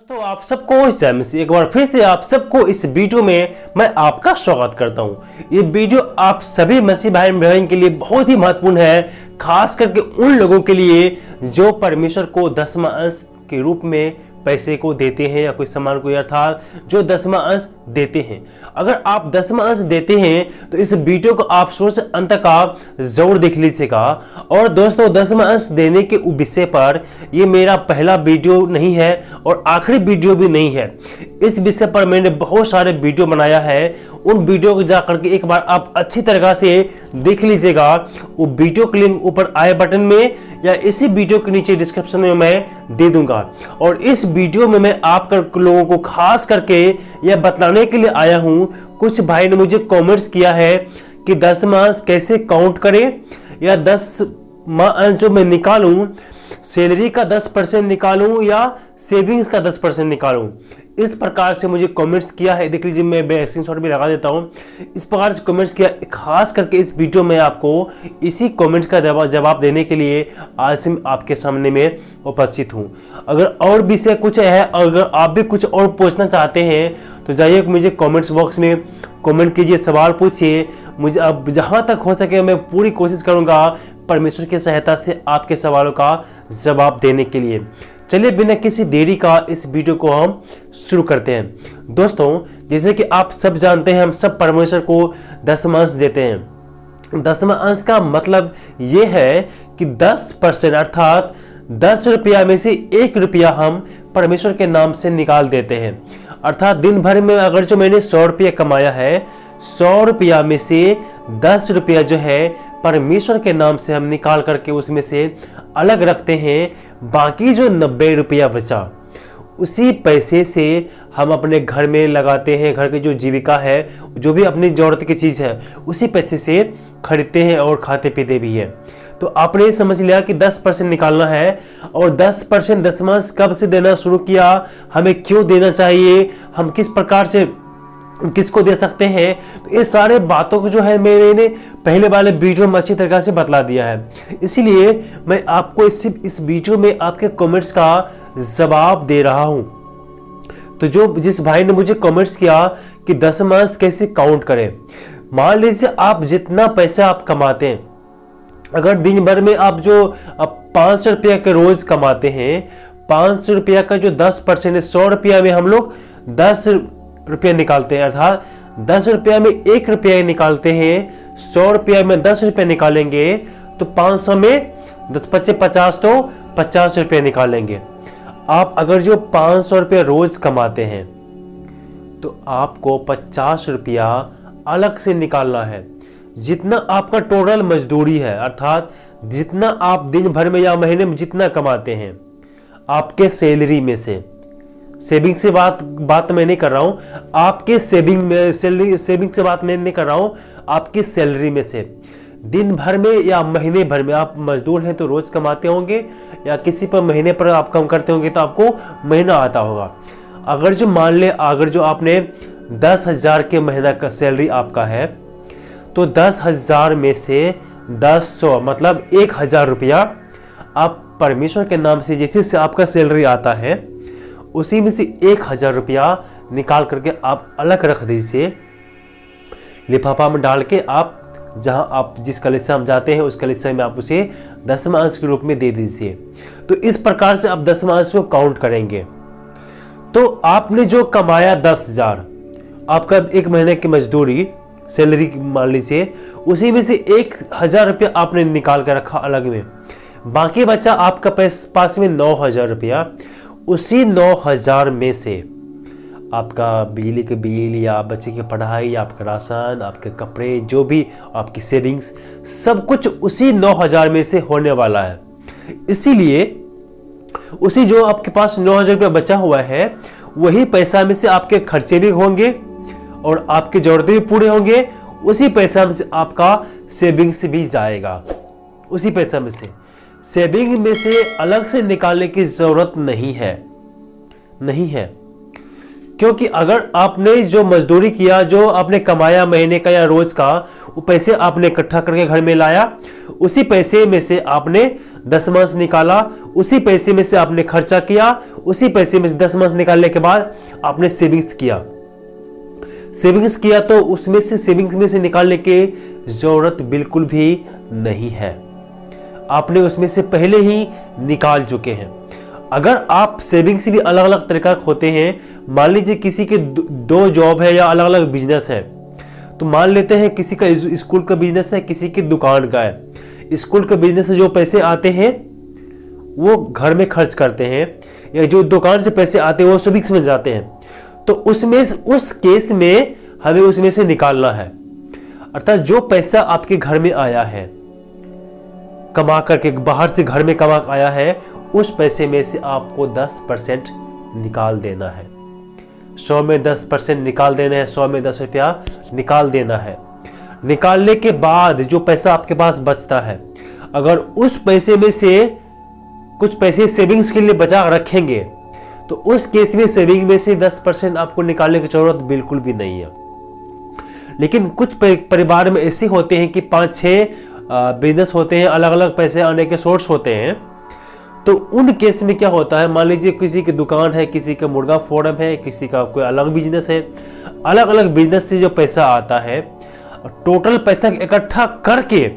दोस्तों आप सबको इस चैनल से एक बार फिर से आप सबको इस वीडियो में मैं आपका स्वागत करता हूं। ये वीडियो आप सभी मसीह भाई बहन के लिए बहुत ही महत्वपूर्ण है, खास करके उन लोगों के लिए जो परमेश्वर को दसवां अंश के रूप में पैसे को देते हैं या कोई सामान को, अर्थात जो दसवां अंश देते हैं। अगर आप दसवां अंश देते हैं तो इस वीडियो को आप शुरू से अंत तक आप जरूर देख लीजिएगा। और दोस्तों दसवां अंश देने के विषय पर ये मेरा पहला वीडियो नहीं है और आखिरी वीडियो भी नहीं है। इस विषय पर मैंने बहुत सारे वीडियो बनाया है, उन वीडियो को जाकर के एक बार आप अच्छी तरह से देख लीजिएगा। वो वीडियो के लिंक ऊपर आई बटन में या इसी वीडियो के नीचे डिस्क्रिप्शन में मैं दे दूंगा। और इस वीडियो में मैं आप लोगों को खास करके यह बतलाने के लिए आया हूं। कुछ भाई ने मुझे कमेंट्स किया है कि दसवां अंश कैसे काउंट करें, या दसवां अंश जो मैं निकालूं सैलरी का 10% निकालूं या सेविंग्स का 10% निकालूं। इस प्रकार से मुझे कमेंट्स किया है, देख लीजिए मैं स्क्रीनशॉट भी लगा देता हूं। इस प्रकार से कमेंट्स किया, खास करके इस वीडियो में आपको इसी कमेंट्स का जवाब देने के लिए आज से आपके सामने में उपस्थित हूं। अगर और विषय कुछ है, अगर आप भी कुछ और पूछना चाहते हैं तो जाइए मुझे कमेंट्स बॉक्स में कमेंट कीजिए, सवाल पूछिए। मुझे अब जहां तक हो सके मैं पूरी कोशिश करूंगा परमेश्वर की सहायता से आपके सवालों का जवाब देने के लिए। चलिए बिना किसी देरी का इस वीडियो को हम शुरू करते हैं। दोस्तों जैसे कि आप सब जानते हैं, हम सब परमेश्वर को दसवां अंश देते हैं। दसवां अंश का मतलब ये है कि 10% अर्थात 10 रुपया में से 1 रुपया हम परमेश्वर के नाम से निकाल देते हैं। अर्थात दिन भर में अगर जो मैंने 100 रुपया कमाया है, 100 रुपया में से 10 रुपया जो है परमेश्वर के नाम से हम निकाल करके उसमें से अलग रखते हैं। बाकी जो 90 रुपया बचा उसी पैसे से हम अपने घर में लगाते हैं। घर की जो जीविका है, जो भी अपनी जरूरत की चीज़ है, उसी पैसे से खरीदते हैं और खाते पीते भी हैं। तो आपने समझ लिया कि 10% निकालना है। और 10% दसवां अंश कब से देना शुरू किया, हमें क्यों देना चाहिए, हम किस प्रकार से किसको दे सकते हैं, तो ये सारे बातों को जो है मैंने पहले वाले वीडियो में अच्छी तरह से बतला दिया है। इसीलिए मैं आपको इस वीडियो में आपके कमेंट्स का जवाब दे रहा हूं। तो जिस भाई ने मुझे कमेंट्स किया कि दसवां अंश कैसे काउंट करें, मान लीजिए आप जितना पैसा आप कमाते हैं, अगर दिन भर में आप जो 500 रुपया के रोज कमाते हैं, 500 रुपया का जो 10% है, 100 रुपया में हम लोग 10 रुपया निकालते हैं। अर्थात 10 रुपया में 1 रुपया निकालते हैं, 100 रुपया में 10 रुपया निकालेंगे तो 500 में 10-50 तो 50 रुपया निकालेंगे। आप अगर जो 500 रुपया रोज कमाते हैं तो आपको 50 रुपया अलग से निकालना है। जितना आपका टोटल मजदूरी है, अर्थात जितना आप दिन भर में या महीने में जितना कमाते हैं आपके सैलरी में से, सेविंग से बात मैं नहीं कर रहा हूं, आपके सेविंग से बात मैं नहीं कर रहा हूं, आपकी सैलरी में से दिन भर में या महीने भर में, आप मजदूर हैं तो रोज कमाते होंगे, या किसी पर महीने पर आप कम करते होंगे तो आपको महीना आता होगा। अगर जो मान ले, अगर जो आपने 10,000 के महीना का सैलरी आपका है, तो 10,000 में से 1000 मतलब 1,000 रुपया आप परमेश्वर के नाम से जैसे से आपका सैलरी आता है उसी में से 1,000 रुपया निकाल करके आप अलग रख दीजिए। लिफाफा में डाल के आप जहां आप जिस कलिसिया हम जाते हैं उस कलिसिया में आप उसे दसवां अंश के रूप में दे दीजिए। तो इस प्रकार से आप दसवां अंश को काउंट करेंगे। तो आपने जो कमाया 10,000, आपका एक महीने की मजदूरी सैलरी मान लीजिए, उसी में से 1,000 रुपया आपने निकाल कर रखा अलग में, बाकी बचा आपका पास में 9,000 रुपया। उसी 9,000 में से आपका बिजली के बिल या बच्चे की पढ़ाई या आपका राशन, आपके कपड़े, जो भी आपकी सेविंग्स, सब कुछ उसी 9,000 में से होने वाला है। इसीलिए उसी जो आपके पास 9,000 रुपया बचा हुआ है, वही पैसा में से आपके खर्चे भी होंगे और आपकी जरूरतें भी पूरे होंगे। उसी पैसा में से आपका सेविंग्स भी जाएगा। उसी पैसा में से सेविंग में से अलग से निकालने की जरूरत नहीं है। क्योंकि अगर आपने जो मजदूरी किया, जो आपने कमाया महीने का या रोज का, वो पैसे आपने इकट्ठा करके घर में लाया, उसी पैसे में से आपने 10 मास निकाला, उसी पैसे में से आपने खर्चा किया, उसी पैसे में से 10 मास निकालने के बाद आपने सेविंग्स किया तो उसमें से सेविंग्स में से निकालने की जरूरत बिल्कुल भी नहीं है, आपने उसमें से पहले ही निकाल चुके हैं। अगर आप सेविंग्स भी अलग अलग तरीका के होते हैं, मान लीजिए किसी के 2 जॉब है या अलग अलग बिजनेस है, तो मान लेते हैं किसी का स्कूल का बिजनेस है, किसी की दुकान का है। स्कूल के बिजनेस से जो पैसे आते हैं वो घर में खर्च करते हैं, या जो दुकान से पैसे आते हैं वो सेविंग्स में जाते हैं। तो उस केस में हमें उसमें से निकालना है। अर्थात जो पैसा आपके घर में आया है, कमा करके बाहर से घर में कमा आया है, उस पैसे में से आपको 10% निकाल देना है। 100 में 10% निकाल देना है, 100 में 10 रुपया निकाल देना है। निकालने के बाद जो पैसा आपके पास बचता है, अगर उस पैसे में से कुछ पैसे सेविंग्स के लिए बचा रखेंगे तो उस केस में सेविंग में से 10% आपको निकालने की जरूरत बिल्कुल भी नहीं है। लेकिन कुछ परिवार में ऐसे होते हैं कि 5-6 बिजनेस होते हैं, अलग अलग पैसे आने के सोर्स होते हैं। तो उन केस में क्या होता है, मान लीजिए किसी की दुकान है, किसी का मुर्गा फार्म है, किसी का कोई अलग बिजनेस है, अलग अलग बिजनेस से जो पैसा आता है, टोटल पैसा इकट्ठा करके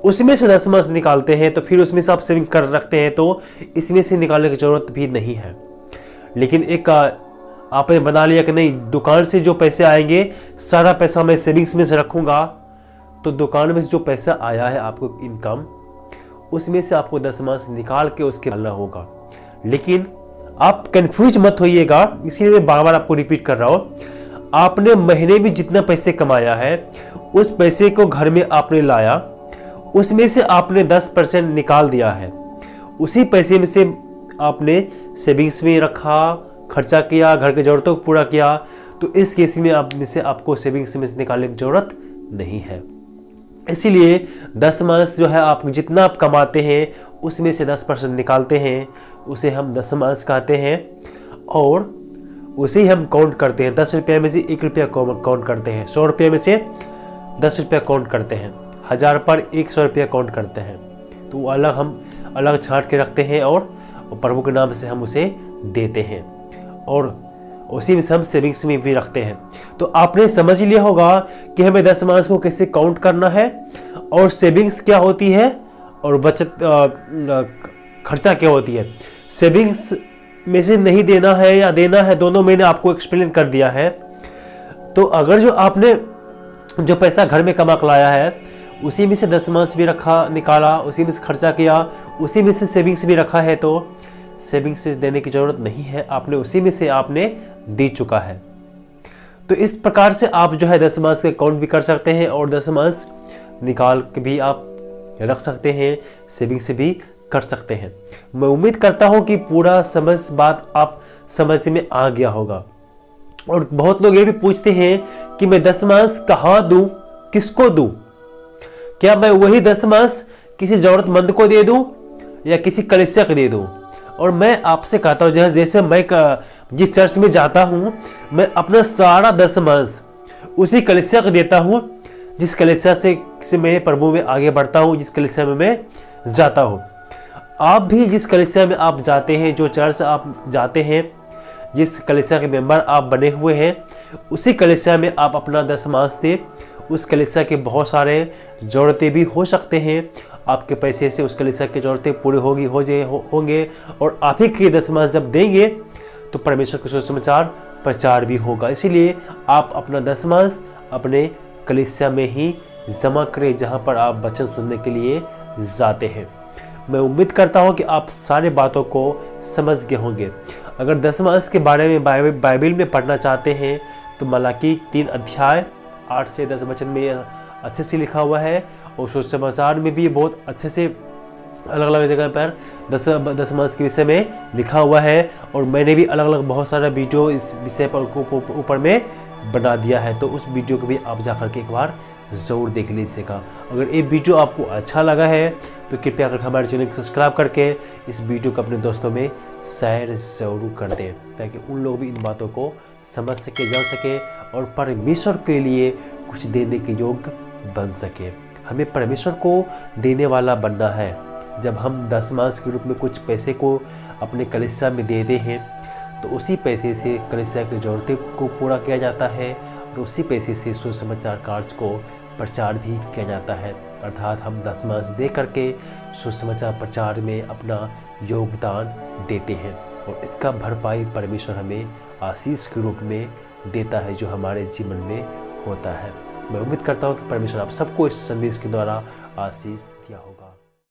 उसमें से 10 मास निकालते हैं, तो फिर उसमें से आप सेविंग कर रखते हैं, तो इसमें से निकालने की जरूरत भी नहीं है। लेकिन एक आपने बना लिया कि नहीं, दुकान से जो पैसे आएंगे सारा पैसा मैं सेविंग्स में से रखूंगा, तो दुकान में से जो पैसा आया है आपको इनकम, उसमें से आपको 10 मास निकाल के उसके डालना होगा। लेकिन आप कंफ्यूज मत होइएगा, इसीलिए मैं बार बार आपको रिपीट कर रहा हूं। आपने महीने में जितना पैसे कमाया है उस पैसे को घर में आपने लाया, उसमें से आपने 10% निकाल दिया है, उसी पैसे में से आपने सेविंग्स में रखा, खर्चा किया, घर की जरूरतों को पूरा किया, तो इस केस में आपको सेविंग्स में से निकालने की जरूरत नहीं है। इसीलिए 10 मास जो है, आप जितना आप कमाते हैं उसमें से 10% निकालते हैं, उसे हम 10 मास कहते हैं, और उसे हम काउंट करते हैं। 10 रुपये में से 1 रुपया काउंट करते हैं, 100 रुपये में से 10 रुपया काउंट करते हैं, 1000 पर 100 रुपया काउंट करते हैं। तो वो हम अलग छांट के रखते हैं और प्रभु के नाम से हम उसे देते हैं, और उसी में से हम सेविंग्स में भी रखते हैं। तो आपने समझ लिया होगा कि हमें 10 मास को कैसे काउंट करना है, और सेविंग्स क्या होती है, और बचत खर्चा क्या होती है। सेविंग्स में से नहीं देना है या देना है, दोनों मैंने आपको एक्सप्लेन कर दिया है। तो अगर जो आपने जो पैसा घर में कमा कर लाया है उसी में से 10 मास भी रखा, निकाला, उसी में से खर्चा किया, उसी में से सेविंग्स भी रखा है, तो सेविंग्स से देने की जरूरत नहीं है, आपने उसी में से आपने दे चुका है। तो इस प्रकार से आप जो है 10 मास का काउंट भी कर सकते हैं, और 10 मास निकाल के भी आप रख सकते हैं, सेविंग से भी कर सकते हैं। मैं उम्मीद करता हूं कि पूरा बात आप समझ में आ गया होगा। और बहुत लोग ये भी पूछते हैं कि मैं 10 मास कहाँ दूं, किसको दूं? क्या मैं वही 10 मास किसी जरूरतमंद को दे दूं या किसी कलीसिया को दे दूं? और मैं आपसे कहता हूँ, जैसे मैं जिस चर्च में जाता हूँ, मैं अपना सारा 10 मास उसी कलीसिया को देता हूँ जिस कलीसिया से मैं प्रभु में आगे बढ़ता हूँ, जिस कलीसिया में मैं जाता हूँ। आप भी जिस कलीसिया में आप जाते हैं, जो चर्च आप जाते हैं, जिस कलीसिया के मेंबर आप बने हुए हैं, उसी कलीसिया में आप अपना 10 मास दें। उस कलीसिया के बहुत सारे ज़रूरतें भी हो सकते हैं, आपके पैसे से उस कलीसिया की ज़रूरतें पूरी होंगे, और आप ही के 10 मास जब देंगे तो परमेश्वर के सुसमाचार प्रचार भी होगा। इसीलिए आप अपना 10 मास अपने कलीसिया में ही जमा करें, जहाँ पर आप वचन सुनने के लिए जाते हैं। मैं उम्मीद करता हूँ कि आप सारे बातों को समझ गए होंगे। अगर 10 मास के बारे में बाइबल में पढ़ना चाहते हैं तो मलाकी 3 अध्याय 8 से 10 वचन में अच्छे से लिखा हुआ है, और सुसमाचार में भी बहुत अच्छे से अलग अलग जगह पर 10 मास के विषय में लिखा हुआ है। और मैंने भी अलग अलग बहुत सारा वीडियो इस विषय पर ऊपर में बना दिया है, तो उस वीडियो को भी आप जाकर के एक बार ज़रूर देख लीजिएगा। अगर ये वीडियो आपको अच्छा लगा है तो कृपया करके हमारे चैनल को सब्सक्राइब करके इस वीडियो को अपने दोस्तों में शेयर ज़रूर कर दें, ताकि उन लोग भी इन बातों को समझ सके, जान सके, और परमेश्वर के लिए कुछ देने के योग्य बन सके। हमें परमेश्वर को देने वाला बनना है, जब हम दशमांश के रूप में कुछ पैसे को अपने कलीसिया में देते हैं तो उसी पैसे से कलीसिया की ज़रूरतें को पूरा किया जाता है और उसी पैसे से सुसमाचार कार्य को प्रचार भी किया जाता है। अर्थात हम दशमांश दे करके सुसमाचार प्रचार में अपना योगदान देते हैं और इसका भरपाई परमेश्वर हमें आशीष के रूप में देता है जो हमारे जीवन में होता है। मैं उम्मीद करता हूँ कि परमेश्वर आप सबको इस संदेश के द्वारा आशीष दिया होगा।